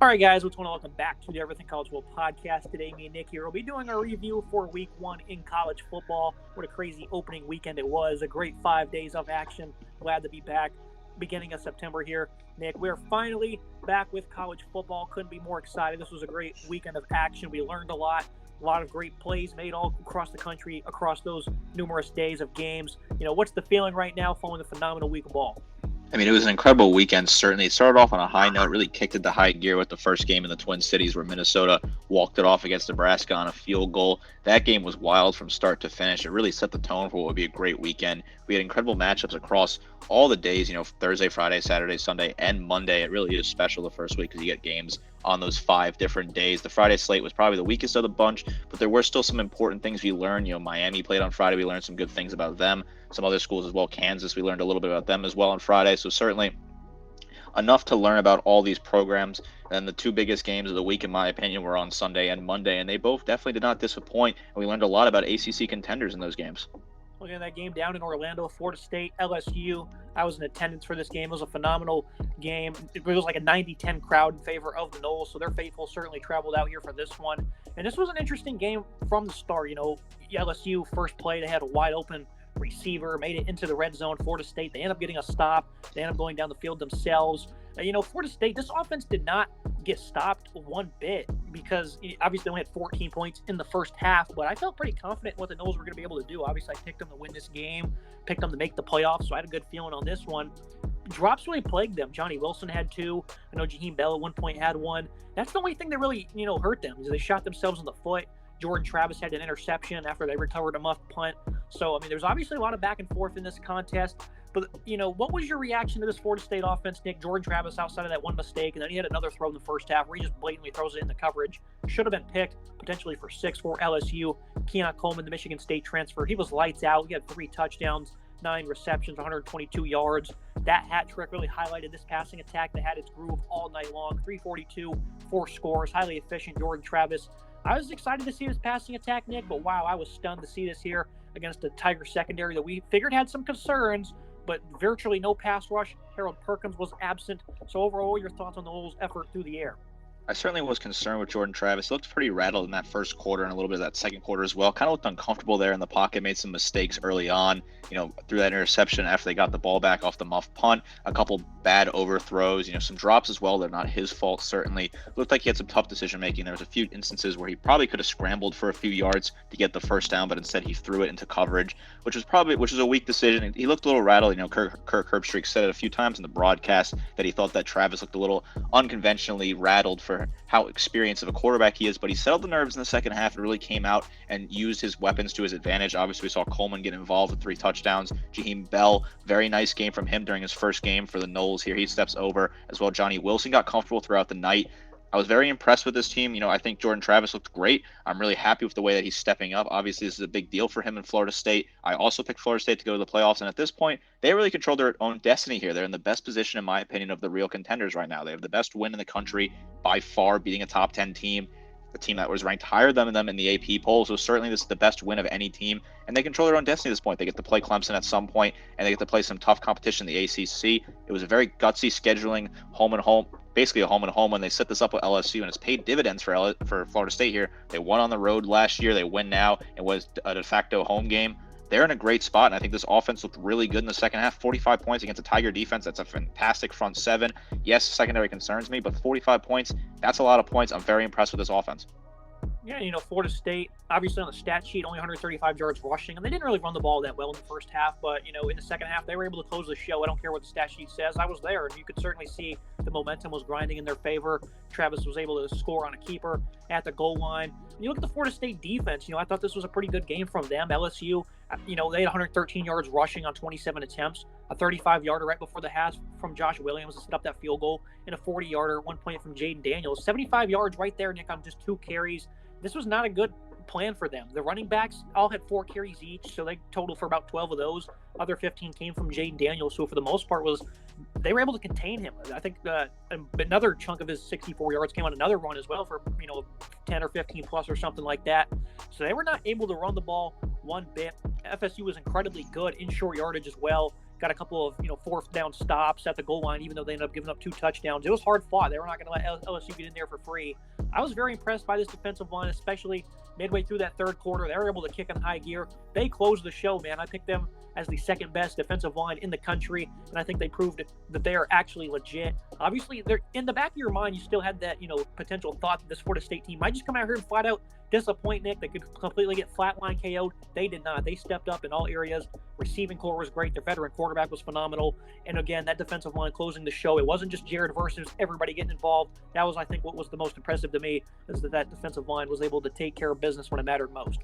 All right, guys, what's going on? Welcome back to the Everything College Football podcast. Today, me and Nick here will be doing a review for Week 1 in college football. What a crazy opening weekend it was. A great 5 days of action. Glad to be back. Beginning of September here. Nick, we're finally back with college football. Couldn't be more excited. This was a great weekend of action. We learned a lot of great plays made all across the country, across those numerous days of games. What's the feeling right now following the phenomenal week of ball? I mean, it was an incredible weekend, certainly. It started off on a high note, really kicked into high gear with the first game in the Twin Cities where Minnesota walked it off against Nebraska on a field goal. That game was wild from start to finish. It really set the tone for what would be a great weekend. We had incredible matchups across all the days, Thursday, Friday, Saturday, Sunday, and Monday. It really is special the first week because you get games on those 5 different days. The Friday slate was probably the weakest of the bunch, but there were still some important things we learned. Miami played on Friday. We learned some good things about them. Some other schools as well. Kansas, we learned a little bit about them as well on Friday. So certainly enough to learn about all these programs. And the 2 biggest games of the week, in my opinion, were on Sunday and Monday, and they both definitely did not disappoint. And we learned a lot about ACC contenders in those games. Looking at that game down in Orlando, Florida State, LSU. I was in attendance for this game. It was a phenomenal game. It was like a 90-10 crowd in favor of the Noles, so their faithful certainly traveled out here for this one. And this was an interesting game from the start. LSU, first play, they had a wide open receiver, made it into the red zone. Florida State, they end up getting a stop. They end up going down the field themselves. Florida State, this offense did not get stopped one bit because obviously they only had 14 points in the first half, but I felt pretty confident in what the Noles were going to be able to do. Obviously, I picked them to win this game, picked them to make the playoffs, so I had a good feeling on this one. Drops really plagued them. Johnny Wilson had 2. I know Jaheim Bell at one point had 1. That's the only thing that really, hurt them. Is they shot themselves in the foot. Jordan Travis had an interception after they recovered a muffed punt. So, there's obviously a lot of back and forth in this contest. But, what was your reaction to this Florida State offense, Nick? Jordan Travis outside of that one mistake, and then he had another throw in the first half where he just blatantly throws it in the coverage. Should have been picked potentially for 6 for LSU. Keon Coleman, the Michigan State transfer, he was lights out. He had 3 touchdowns, 9 receptions, 122 yards. That hat trick really highlighted this passing attack that had its groove all night long. 342, 4 scores, highly efficient Jordan Travis. I was excited to see this passing attack, Nick, but wow, I was stunned to see this here against a Tiger secondary that we figured had some concerns, but virtually no pass rush. Harold Perkins was absent. So overall, your thoughts on the Noles' effort through the air? I certainly was concerned with Jordan Travis. He looked pretty rattled in that first quarter and a little bit of that second quarter as well. Kind of looked uncomfortable there in the pocket, made some mistakes early on, threw that interception after they got the ball back off the muff punt, a couple bad overthrows, some drops as well. They're not his fault, certainly. Looked like he had some tough decision making. There was a few instances where he probably could have scrambled for a few yards to get the first down, but instead he threw it into coverage, which was a weak decision. He looked a little rattled. Kirk Herbstreit said it a few times in the broadcast that he thought that Travis looked a little unconventionally rattled for how experienced of a quarterback he is, but he settled the nerves in the second half and really came out and used his weapons to his advantage. Obviously, we saw Coleman get involved with 3 touchdowns. Jaheim Bell, very nice game from him during his first game for the Noles here. He steps over as well. Johnny Wilson got comfortable throughout the night. I was very impressed with this team. I think Jordan Travis looked great. I'm really happy with the way that he's stepping up. Obviously, this is a big deal for him in Florida State. I also picked Florida State to go to the playoffs, and at this point, they really control their own destiny here. They're in the best position, in my opinion, of the real contenders right now. They have the best win in the country by far, beating a top 10 team, a team that was ranked higher than them in the AP poll. So certainly this is the best win of any team, and they control their own destiny at this point. They get to play Clemson at some point, and they get to play some tough competition in the ACC. It was a very gutsy scheduling, basically a home and home when they set this up with LSU, and it's paid dividends for Florida State here. They won on the road last year. They win now. It was a de facto home game. They're in a great spot, and I think this offense looked really good in the second half. 45 points against a Tiger defense. That's a fantastic front 7. Yes, secondary concerns me, but 45 points, that's a lot of points. I'm very impressed with this offense. Yeah, Florida State, obviously on the stat sheet, only 135 yards rushing, and they didn't really run the ball that well in the first half, but, in the second half, they were able to close the show. I don't care what the stat sheet says. I was there, and you could certainly see the momentum was grinding in their favor. Travis was able to score on a keeper at the goal line. And you look at the Florida State defense, I thought this was a pretty good game from them. LSU, they had 113 yards rushing on 27 attempts, a 35-yarder right before the half from Josh Williams to set up that field goal, and a 40-yarder at one point from Jaden Daniels. 75 yards right there, Nick, on just 2 carries. This was not a good plan for them. The running backs all had 4 carries each, so they totaled for about 12 of those. Other 15 came from Jaden Daniels, so for the most part they were able to contain him. I think another chunk of his 64 yards came on another run as well for 10 or 15 plus or something like that. So they were not able to run the ball one bit. FSU was incredibly good in short yardage as well. got a couple of fourth down stops at the goal line, even though they ended up giving up 2 touchdowns. It was hard fought. They were not going to let LSU get in there for free. I was very impressed by this defensive line, especially midway through that third quarter. They were able to kick in high gear. They closed the show, man. I picked them as the second best defensive line in the country, and I think they proved that they are actually legit. Obviously, they're in the back of your mind, you still had that potential thought that this Florida State team might just come out here and flat out disappoint, Nick. They could completely get flatline KO'd. They did not. They stepped up in all areas. Receiving core was great. Their veteran quarterback was phenomenal. And again, that defensive line closing the show. It wasn't just Jared versus everybody getting involved. That was, I think, what was the most impressive to me, is that defensive line was able to take care of business when it mattered most.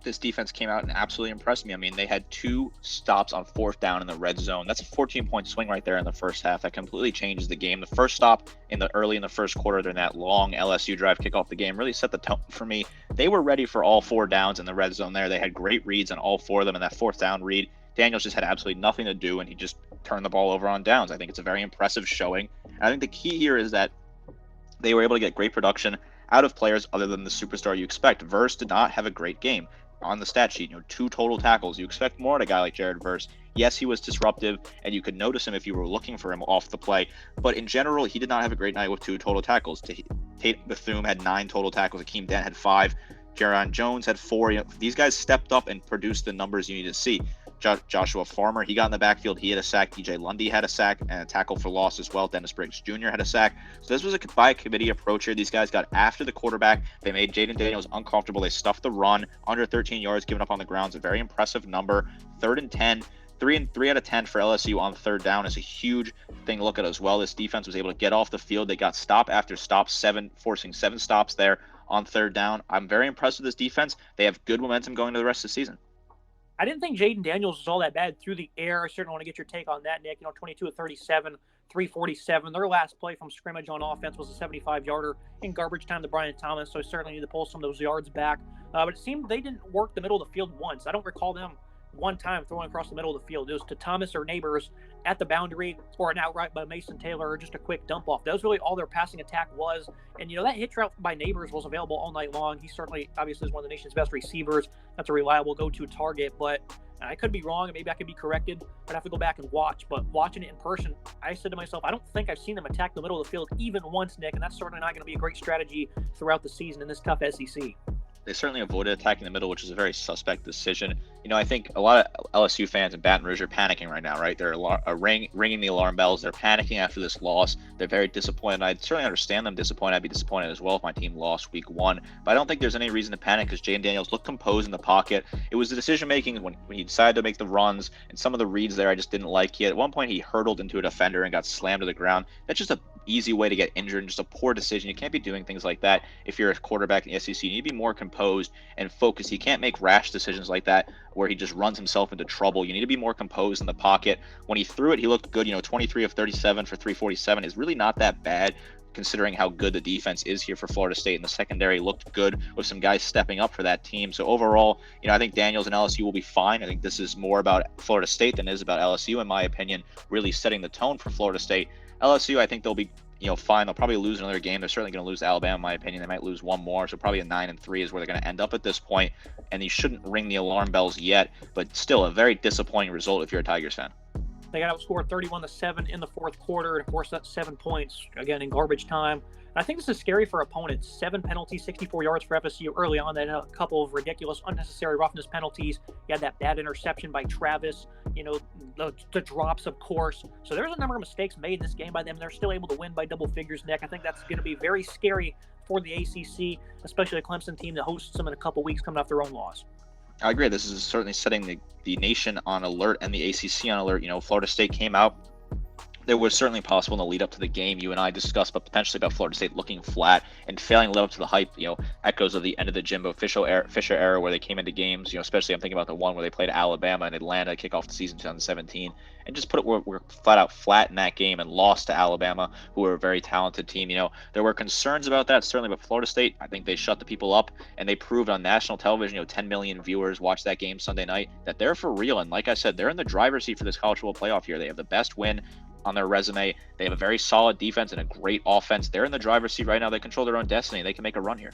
This defense came out and absolutely impressed me. I mean, they had 2 stops on 4th down in the red zone. That's a 14-point swing right there in the first half. That completely changes the game. The first stop early in the first quarter during that long LSU drive kick off the game really set the tone for me. They were ready for all 4 downs in the red zone there. They had great reads on all 4 of them, and that 4th down read, Daniels just had absolutely nothing to do, and he just turned the ball over on downs. I think it's a very impressive showing. And I think the key here is that they were able to get great production out of players other than the superstar you expect. Verse did not have a great game. On the stat sheet, 2 total tackles. You expect more at a guy like Jared Verse. Yes, he was disruptive, and you could notice him if you were looking for him off the play. But in general, he did not have a great night with 2 total tackles. Tate Bethune had 9 total tackles. Akeem Dent had 5. Jaron Jones had 4. These guys stepped up and produced the numbers you need to see. Joshua Farmer, he got in the backfield. He had a sack. DJ Lundy had a sack and a tackle for loss as well. Dennis Briggs Jr. had a sack. So this was a by committee approach here. These guys got after the quarterback. They made Jaden Daniels uncomfortable. They stuffed the run. Under 13 yards given up on the ground is a very impressive number. 3rd and 10. 3 out of 10 for LSU on 3rd down is a huge thing to look at as well. This defense was able to get off the field. They got stop after stop, forcing 7 stops there on 3rd down. I'm very impressed with this defense. They have good momentum going into the rest of the season. I didn't think Jaden Daniels was all that bad through the air. I certainly want to get your take on that, Nick. 22 of 37, 347. Their last play from scrimmage on offense was a 75-yarder in garbage time to Brian Thomas, so I certainly need to pull some of those yards back. But it seemed they didn't work the middle of the field once. I don't recall them one time throwing across the middle of the field. It was to Thomas or Neighbors at the boundary, or an outright by Mason Taylor, or just a quick dump off. That was really all their passing attack was. And that hitch route by Neighbors was available all night long. He certainly, obviously, is one of the nation's best receivers. That's a reliable go-to target. But I could be wrong, and maybe I could be corrected. I'd have to go back and watch. But watching it in person, I said to myself, I don't think I've seen them attack the middle of the field even once, Nick. And that's certainly not going to be a great strategy throughout the season in this tough SEC. They certainly avoided attacking the middle, which is a very suspect decision. I think a lot of LSU fans in Baton Rouge are panicking right now, right? They're ringing the alarm bells. They're panicking after this loss. They're very disappointed. I certainly understand them disappointed. I'd be disappointed as well if my team lost week 1. But I don't think there's any reason to panic because Jaden Daniels looked composed in the pocket. It was the decision-making when he decided to make the runs, and some of the reads there I just didn't like. At one point, he hurtled into a defender and got slammed to the ground. That's just a easy way to get injured and just a poor decision. You can't be doing things like that if you're a quarterback in the SEC. You need to be more composed and focused. You can't make rash decisions like that where he just runs himself into trouble. You need to be more composed in the pocket. When he threw it, he looked good. 23 of 37 for 347 is really not that bad considering how good the defense is here for Florida State. And the secondary looked good with some guys stepping up for that team. So overall, I think Daniels and LSU will be fine. I think this is more about Florida State than it is about LSU, in my opinion, really setting the tone for Florida State. LSU, I think they'll be fine. They'll probably lose another game. They're certainly going to lose to Alabama, in my opinion. They might lose one more, so probably a 9-3 is where they're going to end up at this point. And you shouldn't ring the alarm bells yet, but still a very disappointing result if you're a Tigers fan. They got outscored 31-7 in the fourth quarter, and of course that's 7 points again in garbage time. And I think this is scary for opponents. 7 penalties, 64 yards for FSU early on. They had a couple of ridiculous, unnecessary roughness penalties. You had that bad interception by Travis. The drops, of course. So there's a number of mistakes made in this game by them. They're still able to win by double figures, Nick. I think that's going to be very scary for the ACC, especially a Clemson team that hosts them in a couple weeks coming off their own loss. I agree. This is certainly setting the nation on alert and the ACC on alert. Florida State came out. There was certainly possible in the lead up to the game you and I discussed, but potentially about Florida State looking flat and failing to live up to the hype, echoes of the end of the Jimbo Fisher era where they came into games, especially I'm thinking about the one where they played Alabama and Atlanta to kick off the season 2017 and just were flat out flat in that game and lost to Alabama, who were a very talented team. There were concerns about that, certainly, but Florida State, I think they shut the people up and they proved on national television, 10 million viewers watched that game Sunday night, that they're for real. And like I said, they're in the driver's seat for this college football playoff here. They have the best win on their resume. They have a very solid defense and a great offense. They're in the driver's seat right now. They control their own destiny. They can make a run here.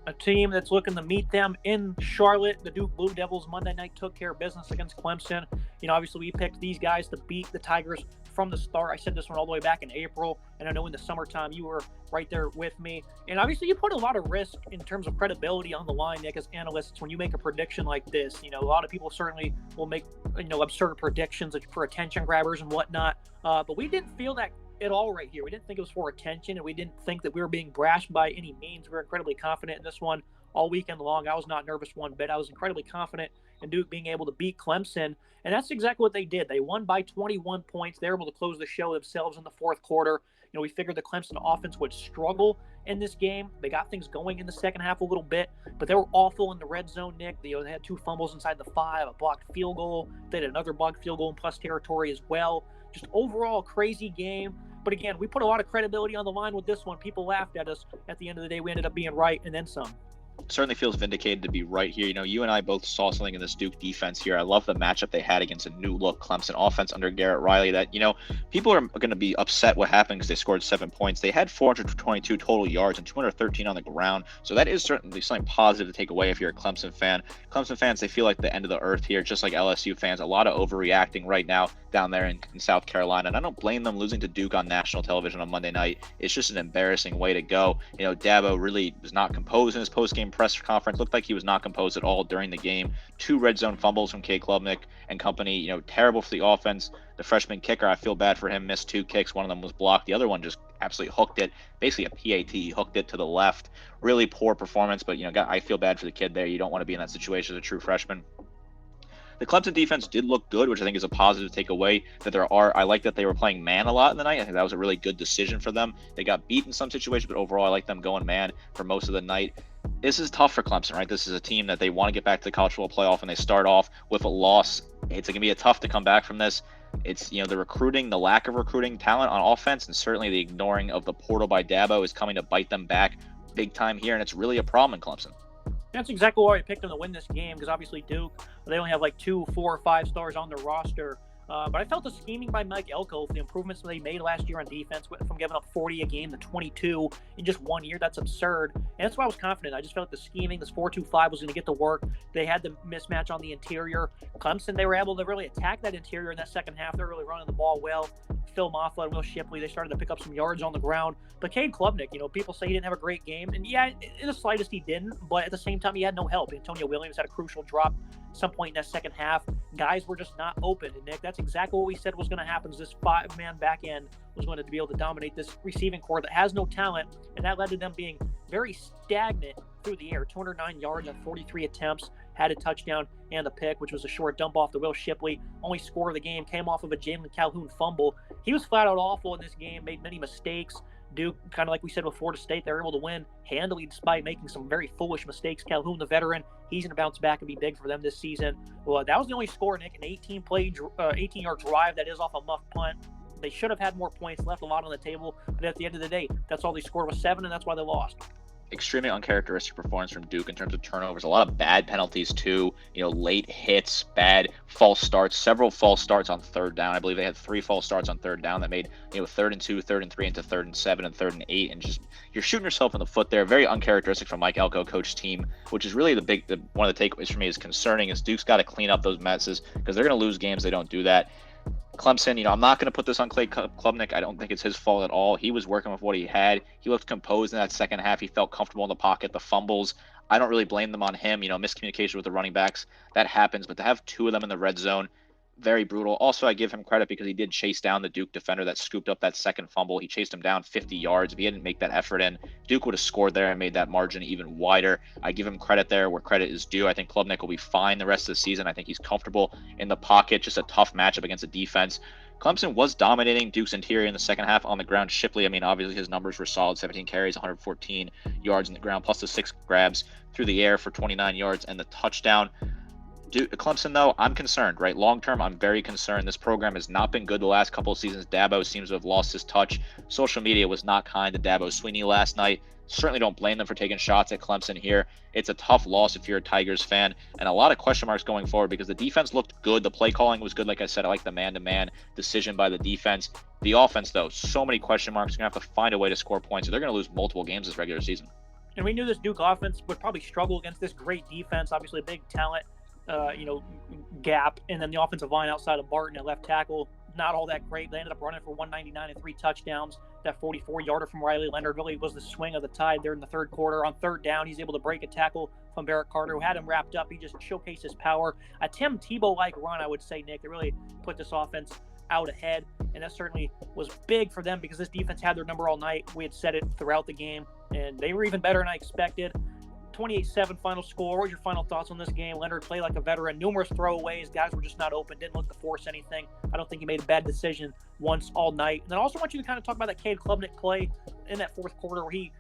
a team that's looking to meet them in Charlotte. The Duke Blue Devils Monday night took care of business against Clemson. Obviously we picked these guys to beat the Tigers from the start. I said this one all the way back in April, and I know in the summertime you were right there with me. And obviously you put a lot of risk in terms of credibility on the line, Nick, as analysts, when you make a prediction like this. A lot of people certainly will make, absurd predictions for attention grabbers and whatnot. But we didn't feel that at all right here. We didn't think it was for attention, and we didn't think that we were being brashed by any means. We were incredibly confident in this one all weekend long. I was not nervous one bit. I was incredibly confident in Duke being able to beat Clemson, and that's exactly what they did. They won by 21 points. They were able to close the show themselves in the fourth quarter. We figured the Clemson offense would struggle in this game. They got things going in the second half a little bit, but they were awful in the red zone, Nick. They had 2 fumbles inside the 5, a blocked field goal. They had another blocked field goal in plus territory as well. Just overall crazy game. But again, we put a lot of credibility on the line with this one. People laughed at us. At the end of the day, we ended up being right and then some. Certainly feels vindicated to be right here. You and I both saw something in this Duke defense here. I love the matchup they had against a new look Clemson offense under Garrett Riley that, people are going to be upset what happened because they scored 7 points. They had 422 total yards and 213 on the ground. So that is certainly something positive to take away if you're a Clemson fan. Clemson fans, they feel like the end of the earth here, just like LSU fans. A lot of overreacting right now down there in South Carolina. And I don't blame them. Losing to Duke on national television on Monday night, it's just an embarrassing way to go. Dabo really was not composed in his post-game press conference. Looked like he was not composed at all during the game. 2 red zone fumbles from Cade Klubnik and company. Terrible for the offense. The freshman kicker, I feel bad for him, missed 2 kicks. One of them was blocked. The other one just absolutely hooked it. Basically a PAT. He hooked it to the left. Really poor performance, but I feel bad for the kid there. You don't want to be in that situation as a true freshman. The Clemson defense did look good, which I think is a positive to take away. I like that they were playing man a lot in the night. I think that was a really good decision for them. They got beat in some situations, but overall I like them going man for most of the night. This is tough for Clemson, right? This is a team that they want to get back to the college football playoff, and they start off with a loss. It's going to be tough to come back from this. It's, the recruiting, the lack of recruiting talent on offense, and certainly the ignoring of the portal by Dabo is coming to bite them back big time here, and it's really a problem in Clemson. That's exactly why I picked them to win this game, because obviously Duke, they only have like 2, 4, or 5 stars on their roster. But I felt the scheming by Mike Elko, the improvements that they made last year on defense, went from giving up 40 a game to 22 in just 1 year. That's absurd. And that's why I was confident. I just felt like the scheming, this 4-2-5 was going to get to work. They had the mismatch on the interior. Clemson, they were able to really attack that interior in that second half. They're really running the ball well. Phil Maffa and Will Shipley, they started to pick up some yards on the ground. But Cade Klubnik, people say he didn't have a great game. And yeah, in the slightest he didn't. But at the same time, he had no help. Antonio Williams had a crucial drop at some point in that second half. Guys were just not open. And Nick, that's exactly what we said was going to happen. Is this 5-man back end was going to be able to dominate this receiving core that has no talent. And that led to them being very stagnant through the air. 209 yards on 43 attempts, had a touchdown and a pick, which was a short dump off to Will Shipley. Only score of the game came off of a Jalen Calhoun fumble. He was flat out awful in this game, made many mistakes. Duke, kind of like we said with Florida State, they were able to win handily despite making some very foolish mistakes. Calhoun, the veteran, he's going to bounce back and be big for them this season. Well, that was the only score, Nick, an 18-yard drive that is off a muff punt. They should have had more points, left a lot on the table, but at the end of the day, that's all they scored was 7, and that's why they lost. Extremely uncharacteristic performance from Duke in terms of turnovers. A lot of bad penalties too. Late hits, bad false starts, several false starts on third down. I believe they had 3 false starts on third down that made 3rd and 2, 3rd and 3 into 3rd and 7 and 3rd and 8, and just you're shooting yourself in the foot there. Very uncharacteristic from Mike Elko coach team, which is really one of the takeaways for me is concerning. Is Duke's got to clean up those messes because they're going to lose games they don't do that. Clemson, I'm not going to put this on Cade Klubnik. I don't think it's his fault at all. He was working with what he had. He looked composed in that second half. He felt comfortable in the pocket. The fumbles, I don't really blame them on him. Miscommunication with the running backs, that happens. But to have 2 of them in the red zone, very brutal. Also, I give him credit because he did chase down the Duke defender that scooped up that second fumble. He chased him down 50 yards. If he didn't make that effort in, Duke would have scored there and made that margin even wider. I give him credit there where credit is due. I think Klubnik will be fine the rest of the season. I think he's comfortable in the pocket. Just a tough matchup against the defense. Clemson was dominating Duke's interior in the second half on the ground. Shipley, obviously his numbers were solid. 17 carries, 114 yards on the ground, plus the 6 grabs through the air for 29 yards and the touchdown. Clemson, though, I'm concerned, right? Long term, I'm very concerned. This program has not been good the last couple of seasons. Dabo seems to have lost his touch. Social media was not kind to Dabo Swinney last night. Certainly don't blame them for taking shots at Clemson here. It's a tough loss if you're a Tigers fan, and a lot of question marks going forward because the defense looked good. The play calling was good. Like I said, I like the man-to-man decision by the defense. The offense, though, so many question marks. You're going to have to find a way to score points, or they're going to lose multiple games this regular season. And we knew this Duke offense would probably struggle against this great defense. Obviously, a big talent, gap, and then the offensive line outside of Barton at left tackle, not all that great. They ended up running for 199 and 3 touchdowns. That 44-yarder from Riley Leonard really was the swing of the tide there in the third quarter. On third down, he's able to break a tackle from Barrett Carter, who had him wrapped up. He just showcased his power. A Tim Tebow-like run, I would say, Nick, that really put this offense out ahead, and that certainly was big for them because this defense had their number all night. We had said it throughout the game, and they were even better than I expected. 28-7 final score. What was your final thoughts on this game? Leonard played like a veteran. Numerous throwaways. Guys were just not open. Didn't look to force anything. I don't think he made a bad decision once all night. And then I also want you to kind of talk about that Cade Klubnik play in that fourth quarter where he,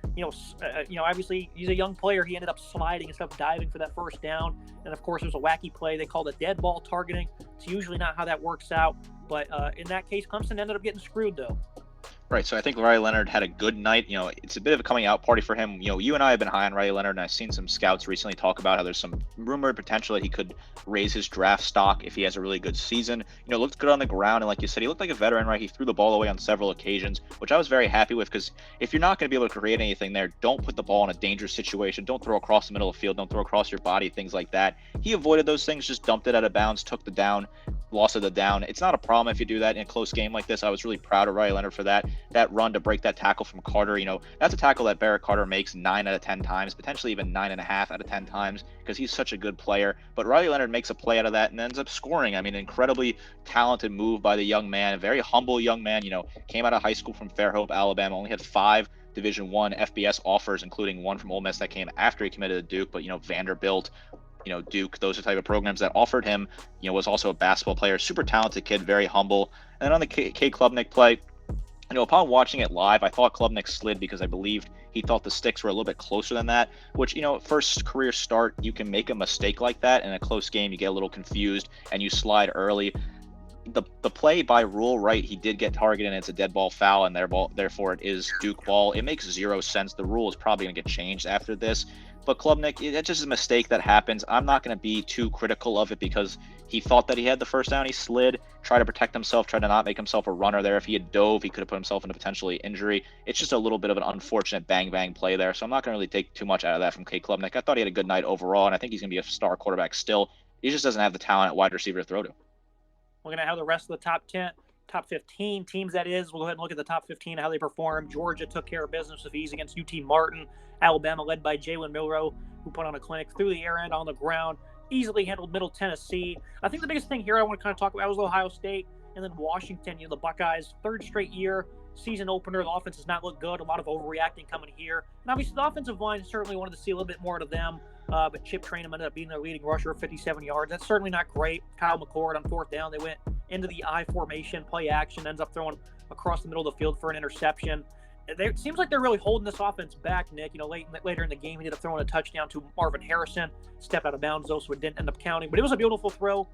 obviously he's a young player. He ended up sliding instead of diving for that first down. And of course, it was a wacky play. They called it dead ball targeting. It's usually not how that works out. But in that case, Clemson ended up getting screwed, though. Right, so I think Riley Leonard had a good night. It's a bit of a coming out party for him. You and I have been high on Riley Leonard, and I've seen some scouts recently talk about how there's some rumored potential that he could raise his draft stock if he has a really good season. Looked good on the ground, and like you said, he looked like a veteran, right? He threw the ball away on several occasions, which I was very happy with, because if you're not going to be able to create anything there, don't put the ball in a dangerous situation. Don't throw across the middle of the field. Don't throw across your body, things like that. He avoided those things, just dumped it out of bounds, took the down, loss of the down. It's not a problem if you do that in a close game like this. I was really proud of Riley Leonard for that run to break that tackle from Carter. That's a tackle that Barrett Carter makes 9 out of 10 times, potentially even 9.5 out of 10 times, because he's such a good player. But Riley Leonard makes a play out of that and ends up scoring. Incredibly talented move by the young man, a very humble young man. Came out of high school from Fairhope, Alabama, only had 5 Division I FBS offers, including one from Ole Miss that came after he committed to Duke. But Vanderbilt, Duke, those are the type of programs that offered him. Was also a basketball player, super talented kid, very humble. And then on the Cade Klubnik play, upon watching it live, I thought Klubnik slid because I believed he thought the sticks were a little bit closer than that, which, first career start, you can make a mistake like that. In a close game, you get a little confused and you slide early. The play by rule, right, he did get targeted and it's a dead ball foul, and therefore it is Duke ball. It makes zero sense. The rule is probably going to get changed after this. But Klubnik, it's just a mistake that happens. I'm not going to be too critical of it because he thought that he had the first down. He slid, tried to protect himself, tried to not make himself a runner there. If he had dove, he could have put himself into potentially injury. It's just a little bit of an unfortunate bang-bang play there. So I'm not going to really take too much out of that from Cade Klubnik. I thought he had a good night overall, and I think he's going to be a star quarterback still. He just doesn't have the talent at wide receiver to throw to. We're going to have the rest of the top 15 teams, that is. We'll go ahead and look at the top 15, how they perform. Georgia took care of business with ease against UT Martin. Alabama, led by Jalen Milroe, who put on a clinic through the air and on the ground, easily handled Middle Tennessee. I think the biggest thing here I want to kind of talk about was Ohio State and then Washington. The Buckeyes, third straight year, season opener. The offense does not look good. A lot of overreacting coming here. And obviously the offensive line certainly wanted to see a little bit more out of them. But Chip Trainum ended up being their leading rusher of 57 yards. That's certainly not great. Kyle McCord on fourth down. They went into the I formation, play action, ends up throwing across the middle of the field for an interception. It seems like they're really holding this offense back, Nick. Later in the game, he ended up throwing a touchdown to Marvin Harrison. Stepped out of bounds, though, so it didn't end up counting. But it was a beautiful throw.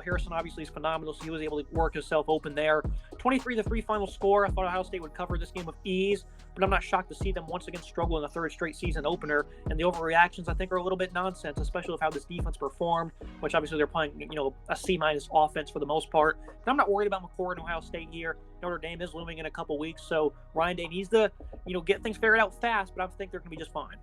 Harrison obviously is phenomenal, so he was able to work himself open there. 23-3 final score. I thought Ohio State would cover this game with ease, but I'm not shocked to see them once again struggle in the third straight season opener. And the overreactions, I think, are a little bit nonsense, especially with how this defense performed, which obviously they're playing, a C- offense for the most part. But I'm not worried about McCord and Ohio State here. Notre Dame is looming in a couple weeks, so Ryan Day needs to, get things figured out fast, but I think they're going to be just fine.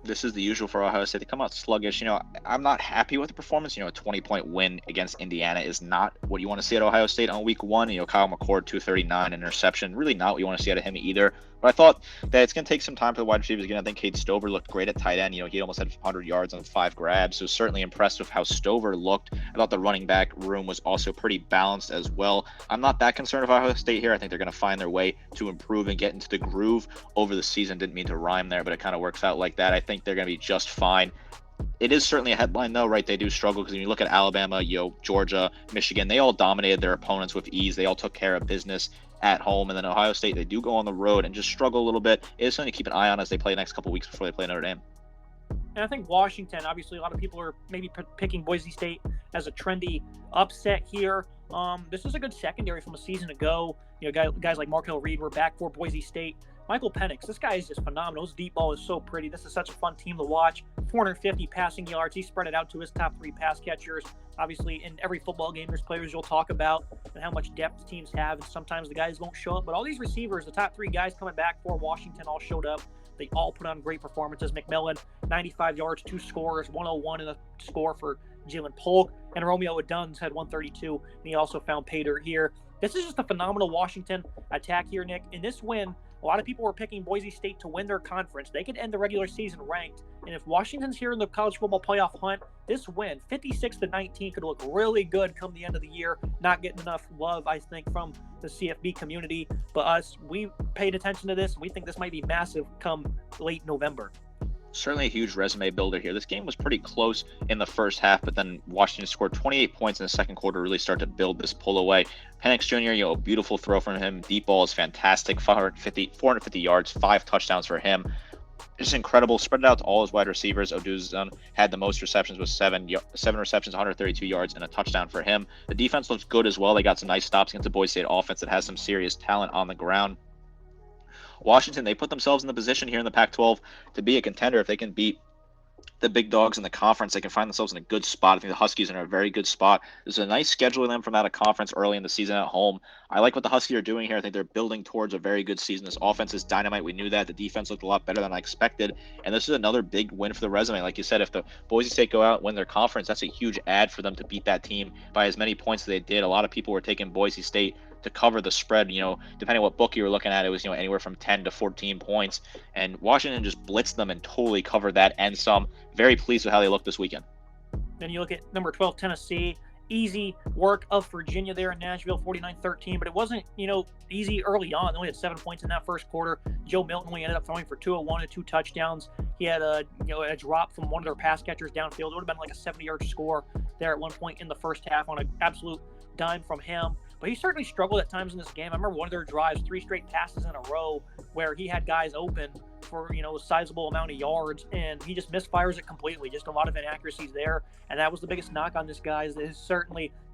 This is the usual for Ohio State. They come out sluggish. I'm not happy with the performance. A 20-point win against Indiana is not what you want to see at Ohio State on week 1. Kyle McCord, 239 interception. Really not what you want to see out of him either. But I thought that it's going to take some time for the wide receivers again. I think Cade Stover looked great at tight end. He almost had 100 yards on 5 grabs. So certainly impressed with how Stover looked. I thought the running back room was also pretty balanced as well. I'm not that concerned about Ohio State here. I think they're going to find their way to improve and get into the groove over the season. Didn't mean to rhyme there, but it kind of works out like that. I think they're going to be just fine. It is certainly a headline, though, right? They do struggle because when you look at Alabama, Georgia, Michigan, they all dominated their opponents with ease. They all took care of business at home. And then Ohio State, they do go on the road and just struggle a little bit. It is something to keep an eye on as they play the next couple weeks before they play Notre Dame. And I think Washington, obviously, a lot of people are maybe picking Boise State as a trendy upset here. This is a good secondary from a season ago. Guys like Markel Reed were back for Boise State. Michael Penix, this guy is just phenomenal. His deep ball is so pretty. This is such a fun team to watch. 450 passing yards. He spread it out to his top 3 pass catchers. Obviously, in every football game, there's players you'll talk about and how much depth teams have, and sometimes the guys won't show up. But all these receivers, the top 3 guys coming back for Washington, all showed up. They all put on great performances. McMillan, 95 yards, 2 scores, 101 in the score for Jalen Polk, and Romeo Aduns had 132, and he also found pay dirt here. This is just a phenomenal Washington attack here, Nick. In this win, a lot of people were picking Boise State to win their conference. They could end the regular season ranked. And if Washington's here in the college football playoff hunt, this win, 56-19, could look really good come the end of the year. Not getting enough love, I think, from the CFB community. But us, we paid attention to this, and we think this might be massive come late November. Certainly a huge resume builder here. This game was pretty close in the first half, but then Washington scored 28 points in the second quarter, really start to build this pull away. Penix Jr., a beautiful throw from him. Deep ball is fantastic. 450 yards, 5 touchdowns for him. Just incredible. Spread it out to all his wide receivers. Oduzan had the most receptions with seven receptions, 132 yards, and a touchdown for him. The defense looks good as well. They got some nice stops against the Boise State offense that has some serious talent on the ground. Washington, they put themselves in the position here in the Pac-12 to be a contender. If they can beat the big dogs in the conference, they can find themselves in a good spot. I think the Huskies are in a very good spot. There's a nice schedule of them from out of conference early in the season at home. I like what the Huskies are doing here. I think they're building towards a very good season. This offense is dynamite. We knew that. The defense looked a lot better than I expected. And this is another big win for the resume. Like you said, if the Boise State go out and win their conference, that's a huge add for them to beat that team by as many points as they did. A lot of people were taking Boise State to cover the spread, depending on what book you were looking at, it was, anywhere from 10 to 14 points. And Washington just blitzed them and totally covered that and some. Very pleased with how they looked this weekend. Then you look at number 12, Tennessee. Easy work of Virginia there in Nashville, 49-13, but it wasn't, easy early on. They only had 7 points in that first quarter. Joe Milton only ended up throwing for 201 and 2 touchdowns. He had a drop from one of their pass catchers downfield. It would have been like a 70-yard score there at one point in the first half on an absolute dime from him. But he certainly struggled at times in this game. I remember one of their drives, 3 straight passes in a row where he had guys open for, a sizable amount of yards, and he just misfires it completely. Just a lot of inaccuracies there. And that was the biggest knock on this guy, is his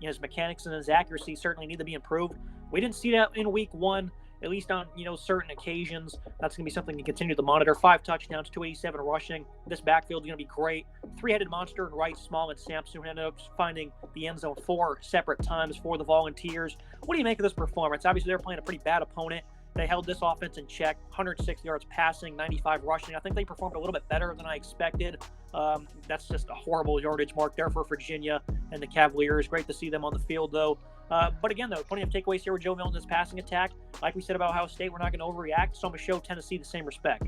his mechanics and his accuracy certainly need to be improved. We didn't see that in week 1. At least on, certain occasions. That's going to be something to continue to monitor. 5 touchdowns, 287 rushing. This backfield is going to be great. 3-headed monster in Wright, Small, and Sampson ended up finding the end zone 4 separate times for the Volunteers. What do you make of this performance? Obviously, they're playing a pretty bad opponent. They held this offense in check, 106 yards passing, 95 rushing. I think they performed a little bit better than I expected. That's just a horrible yardage mark there for Virginia and the Cavaliers. Great to see them on the field, though. But again, though, plenty of takeaways here with Joe Milton's passing attack. Like we said about Ohio State, we're not going to overreact, so I'm going to show Tennessee the same respect.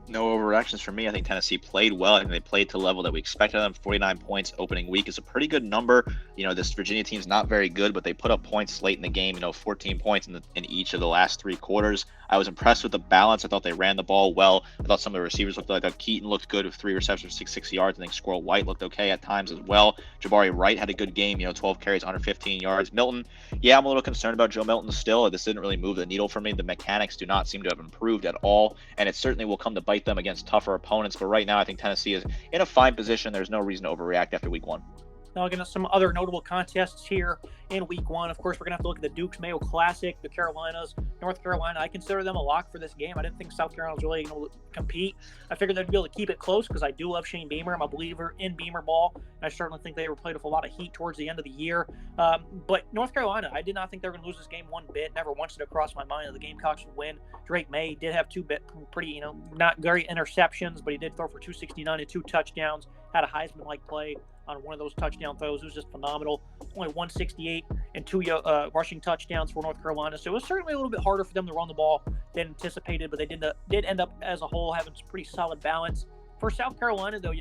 No overreactions for me. I think Tennessee played well. I think they played to the level that we expected of them. 49 points opening week is a pretty good number. This Virginia team's not very good, but they put up points late in the game. 14 points in each of the last 3 quarters. I was impressed with the balance. I thought they ran the ball well. I thought some of the receivers looked like Keaton looked good with 3 receptions for 66 yards. I think Squirrel White looked okay at times as well. Jabari Wright had a good game. 12 carries, 115 yards. Milton, I'm a little concerned about Joe Milton still. This didn't really move the needle for me. The mechanics do not seem to have improved at all, and it certainly will come to bite them against tougher opponents. But right now, I think Tennessee is in a fine position. There's no reason to overreact after week 1. Now, again, some other notable contests here in week 1. Of course, we're going to have to look at the Dukes Mayo Classic, the Carolinas, North Carolina. I consider them a lock for this game. I didn't think South Carolina was really going to compete. I figured they'd be able to keep it close because I do love Shane Beamer. I'm a believer in Beamer ball. And I certainly think they were played with a lot of heat towards the end of the year. But North Carolina, I did not think they were going to lose this game one bit. Never once did it cross my mind that the Gamecocks would win. Drake May did have 2 pretty, not great interceptions, but he did throw for 269 and 2 touchdowns. Had a Heisman-like play on one of those touchdown throws. It was just phenomenal. Only 168 and 2 rushing touchdowns for North Carolina. So it was certainly a little bit harder for them to run the ball than anticipated, but they did end up as a whole having some pretty solid balance. For South Carolina, though,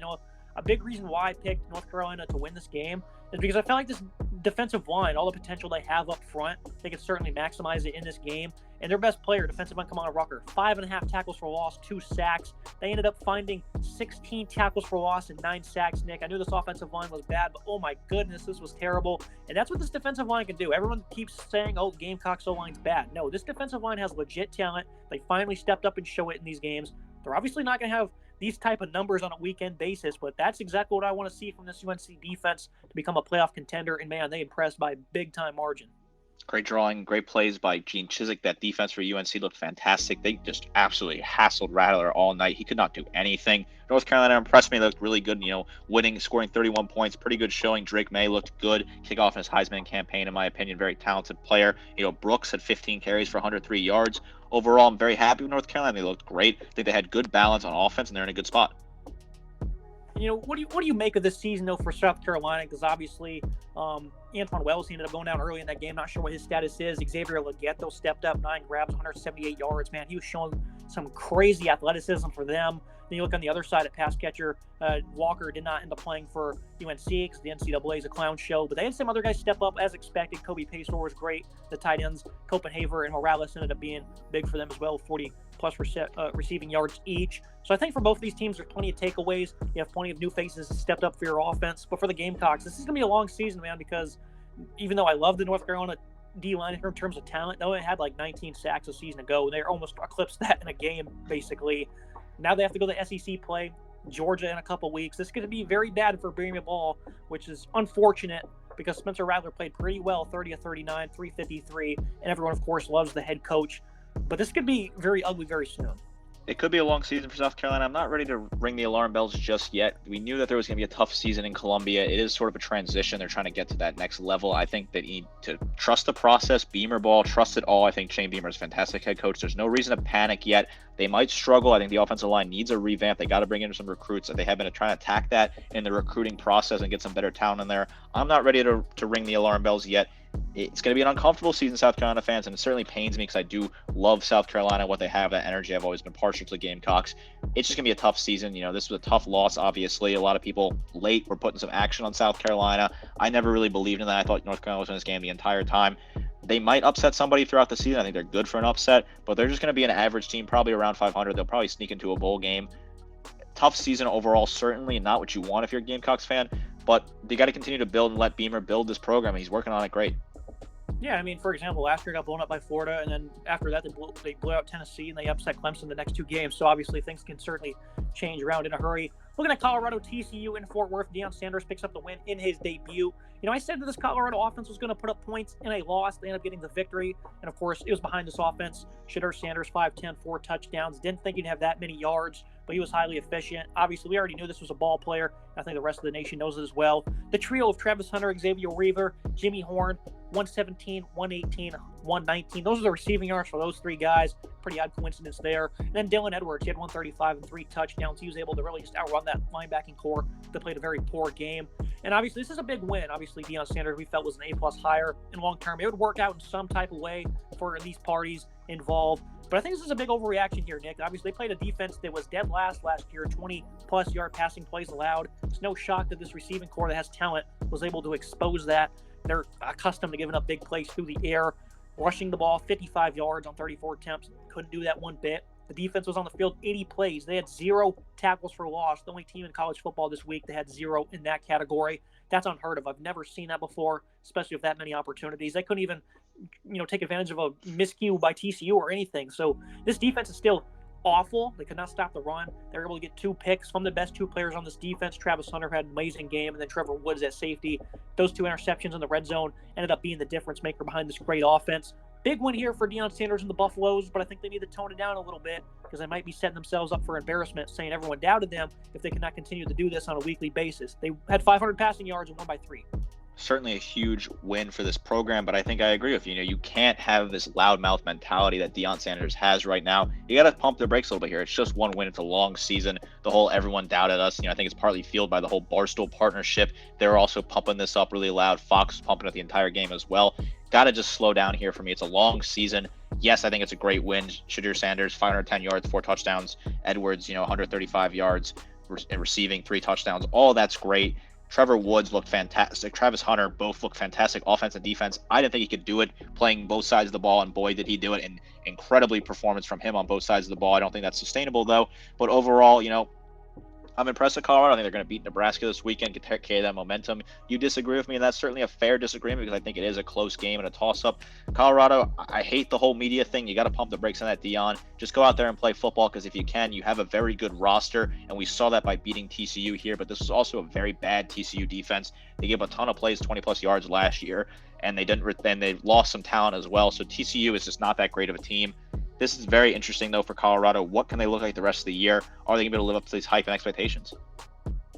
a big reason why I picked North Carolina to win this game is because I felt like this defensive line, all the potential they have up front, they could certainly maximize it in this game. And their best player, defensive end Kamala Rucker, 5.5 tackles for loss, 2 sacks. They ended up finding 16 tackles for loss and 9 sacks, Nick. I knew this offensive line was bad, but oh my goodness, this was terrible. And that's what this defensive line can do. Everyone keeps saying, oh, Gamecocks O-line's bad. No, this defensive line has legit talent. They finally stepped up and show it in these games. They're obviously not going to have these type of numbers on a weekend basis, but that's exactly what I want to see from this UNC defense to become a playoff contender. And man, they impressed by a big time margin. Great drawing, great plays by Gene Chizik. That defense for UNC looked fantastic. They just absolutely hassled Rattler all night. He could not do anything. North Carolina impressed me. They looked really good, winning, scoring 31 points. Pretty good showing. Drake May looked good. Kick off in his Heisman campaign, in my opinion. Very talented player. Brooks had 15 carries for 103 yards. Overall, I'm very happy with North Carolina. They looked great. I think they had good balance on offense, and they're in a good spot. What do you make of this season though for South Carolina? Because obviously, Antoine Wells ended up going down early in that game. Not sure what his status is. Xavier Leggett stepped up, 9 grabs, 178 yards. Man, he was showing some crazy athleticism for them. Then you look on the other side at pass catcher. Walker did not end up playing for UNC because the NCAA is a clown show. But they had some other guys step up as expected. Kobe Payson was great. The tight ends, Copenhaver and Morales ended up being big for them as well, 40-plus receiving yards each. So I think for both of these teams, there's plenty of takeaways. You have plenty of new faces that stepped up for your offense. But for the Gamecocks, this is going to be a long season, man, because even though I love the North Carolina D-line in terms of talent, they only had like 19 sacks a season ago, and they almost eclipsed that in a game, basically. Now they have to go to SEC play, Georgia in a couple weeks. This is going to be very bad for Birmingham ball, which is unfortunate because Spencer Rattler played pretty well, 30 of 39, 353, and everyone, of course, loves the head coach. But this could be very ugly very soon. It could be a long season for South Carolina. I'm not ready to ring the alarm bells just yet. We knew that there was going to be a tough season in Columbia. It is sort of a transition. They're trying to get to that next level. I think they need to trust the process. Beamer ball, trust it all. I think Shane Beamer is a fantastic head coach. There's no reason to panic yet. They might struggle. I think the offensive line needs a revamp. They got to bring in some recruits. They have been trying to attack that in the recruiting process and get some better talent in there. I'm not ready to ring the alarm bells yet. It's going to be an uncomfortable season, South Carolina fans, and it certainly pains me because I do love South Carolina, what they have, that energy. I've always been partial to the Gamecocks. It's just going to be a tough season. This was a tough loss, obviously. A lot of people late were putting some action on South Carolina. I never really believed in that. I thought North Carolina was in this game the entire time. They might upset somebody throughout the season. I think they're good for an upset, but they're just going to be an average team, probably around 500. They'll probably sneak into a bowl game. Tough season overall, certainly not what you want if you're a Gamecocks fan, but they got to continue to build and let Beamer build this program. He's working on it great. Yeah, I mean, for example, last year got blown up by Florida, and then after that they blew out Tennessee, and they upset Clemson the next 2 games. So obviously things can certainly change around in a hurry. Looking at Colorado, TCU in Fort Worth, Deion Sanders picks up the win in his debut. I said that this Colorado offense was going to put up points in a loss. They ended up getting the victory, and of course, it was behind this offense. Shedeur Sanders, 5'10", 4 touchdowns. Didn't think he'd have that many yards, but he was highly efficient. Obviously, we already knew this was a ball player. I think the rest of the nation knows it as well. The trio of Travis Hunter, Xavier Weaver, Jimmy Horn, 117, 118, 119. Those are the receiving yards for those 3 guys. Pretty odd coincidence there. And then Dylan Edwards, he had 135 and 3 touchdowns. He was able to really just outrun that linebacking core that played a very poor game. And obviously, this is a big win. Obviously, Deion Sanders, we felt, was an A-plus hire in long term. It would work out in some type of way for these parties involved. But I think this is a big overreaction here, Nick. Obviously, they played a defense that was dead last year, 20-plus yard passing plays allowed. It's no shock that this receiving core that has talent was able to expose that. They're accustomed to giving up big plays through the air, rushing the ball 55 yards on 34 attempts. Couldn't do that one bit. The defense was on the field 80 plays. They had 0 tackles for loss. The only team in college football this week that had 0 in that category. That's unheard of. I've never seen that before, especially with that many opportunities. They couldn't even, take advantage of a miscue by TCU or anything. So this defense is still awful. They could not stop the run. They were able to get 2 picks from the best 2 players on this defense. Travis Hunter had an amazing game, and then Trevor Woods at safety. Those 2 interceptions in the red zone ended up being the difference maker behind this great offense. Big win here for Deion Sanders and the Buffaloes, but I think they need to tone it down a little bit because they might be setting themselves up for embarrassment, saying everyone doubted them if they cannot continue to do this on a weekly basis. They had 500 passing yards and won by 3. Certainly a huge win for this program, but I think I agree with you. You can't have this loudmouth mentality that Deion Sanders has right now. You got to pump the brakes a little bit here. It's just one win. It's a long season. The whole everyone doubted us. I think it's partly fueled by the whole Barstool partnership. They're also pumping this up really loud. Fox was pumping it the entire game as well. Got to just slow down here for me. It's a long season. Yes, I think it's a great win. Shedeur Sanders, 510 yards, 4 touchdowns. Edwards, 135 yards, receiving 3 touchdowns. All that's great. Trevor Woods looked fantastic. Travis Hunter both looked fantastic, offense and defense. I didn't think he could do it playing both sides of the ball, and boy, did he do it. And incredibly performance from him on both sides of the ball. I don't think that's sustainable, though. But overall, I'm impressed with Colorado. I think they're going to beat Nebraska this weekend, carry that momentum. You disagree with me, and that's certainly a fair disagreement because I think it is a close game and a toss-up. Colorado, I hate the whole media thing. You got to pump the brakes on that, Deion. Just go out there and play football because if you can, you have a very good roster, and we saw that by beating TCU here, but this was also a very bad TCU defense. They gave a ton of plays, 20-plus yards last year, and they lost some talent as well, so TCU is just not that great of a team. This is very interesting, though, for Colorado. What can they look like the rest of the year? Are they going to be able to live up to these hype and expectations?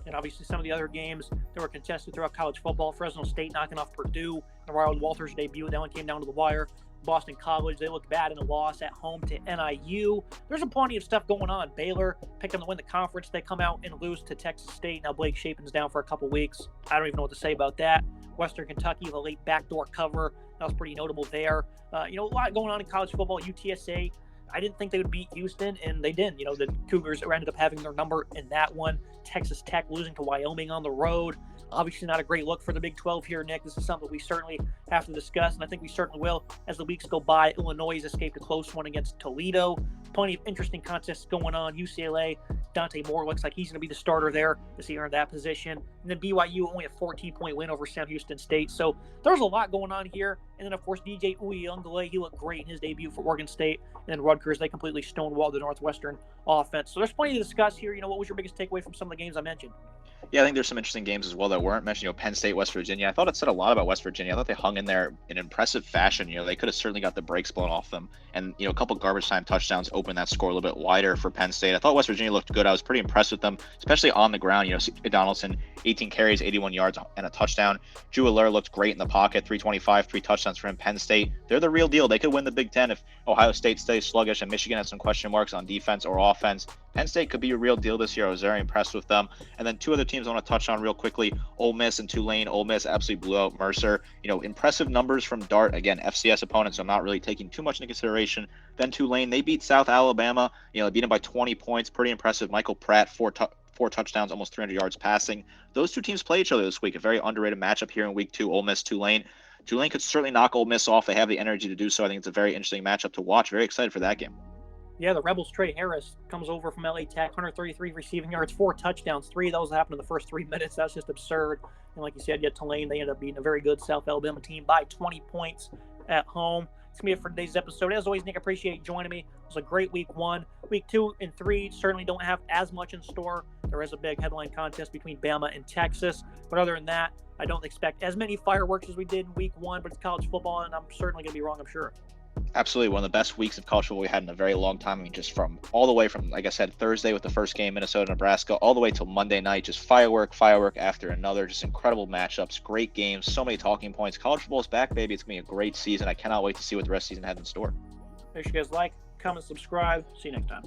And obviously some of the other games that were contested throughout college football, Fresno State knocking off Purdue, and Riley Walters' debut, that one came down to the wire. Boston College, they looked bad in a loss at home to NIU. There's plenty of stuff going on. Baylor picking to win the conference. They come out and lose to Texas State. Now Blake Shapen's down for a couple weeks. I don't even know what to say about that. Western Kentucky, the late backdoor cover. That was pretty notable there. A lot going on in college football. UTSA, I didn't think they would beat Houston, and they did. The Cougars ended up having their number in that one. Texas Tech losing to Wyoming on the road. Obviously not a great look for the Big 12 here, Nick. This is something we certainly have to discuss, and I think we certainly will as the weeks go by. Illinois has escaped a close one against Toledo. Plenty of interesting contests going on. UCLA, Dante Moore looks like he's going to be the starter there as he earned that position. And then BYU only a 14-point win over Sam Houston State. So there's a lot going on here. And then, of course, DJ Uiagalelei, he looked great in his debut for Oregon State. And then Rutgers, they completely stonewalled the Northwestern offense. So there's plenty to discuss here. What was your biggest takeaway from some of the games I mentioned? Yeah, I think there's some interesting games as well that weren't mentioned. Penn State, West Virginia. I thought it said a lot about West Virginia. I thought they hung in there in impressive fashion. They could have certainly got the brakes blown off them. And, a couple garbage time touchdowns opened that score a little bit wider for Penn State. I thought West Virginia looked good. I was pretty impressed with them, especially on the ground. Donaldson, 18 carries, 81 yards, and a touchdown. Drew Aller looked great in the pocket, 325, 3 touchdowns for him. Penn State, they're the real deal. They could win the Big Ten if Ohio State stays sluggish and Michigan has some question marks on defense or offense. Penn State could be a real deal this year. I was very impressed with them. And then two other teams I want to touch on real quickly, Ole Miss and Tulane. Ole Miss absolutely blew out Mercer. Impressive numbers from Dart. Again, FCS opponents, so I'm not really taking too much into consideration. Then Tulane, they beat South Alabama. They beat them by 20 points. Pretty impressive. Michael Pratt, four touchdowns, almost 300 yards passing. Those two teams play each other this week. A very underrated matchup here in week 2, Ole Miss, Tulane. Tulane could certainly knock Ole Miss off. They have the energy to do so. I think it's a very interesting matchup to watch. Very excited for that game. Yeah, the Rebels' Trey Harris comes over from LA Tech, 133 receiving yards, 4 touchdowns, 3 of those happened in the first 3 minutes. That's just absurd. And like you said, Tulane, they ended up beating a very good South Alabama team by 20 points at home. It's going to be it for today's episode. As always, Nick, I appreciate you joining me. It was a great week 1. Week 2 and 3 certainly don't have as much in store. There is a big headline contest between Bama and Texas. But other than that, I don't expect as many fireworks as we did in week 1, but it's college football, and I'm certainly going to be wrong, I'm sure. Absolutely, one of the best weeks of college football we had in a very long time. Just from all the way from, like I said, Thursday with the first game, Minnesota, Nebraska, all the way till Monday night, just firework after another. Just incredible matchups, great games, so many talking points. College football is back, baby. It's going to be a great season. I cannot wait to see what the rest of the season has in store. Make sure you guys like, comment, subscribe. See you next time.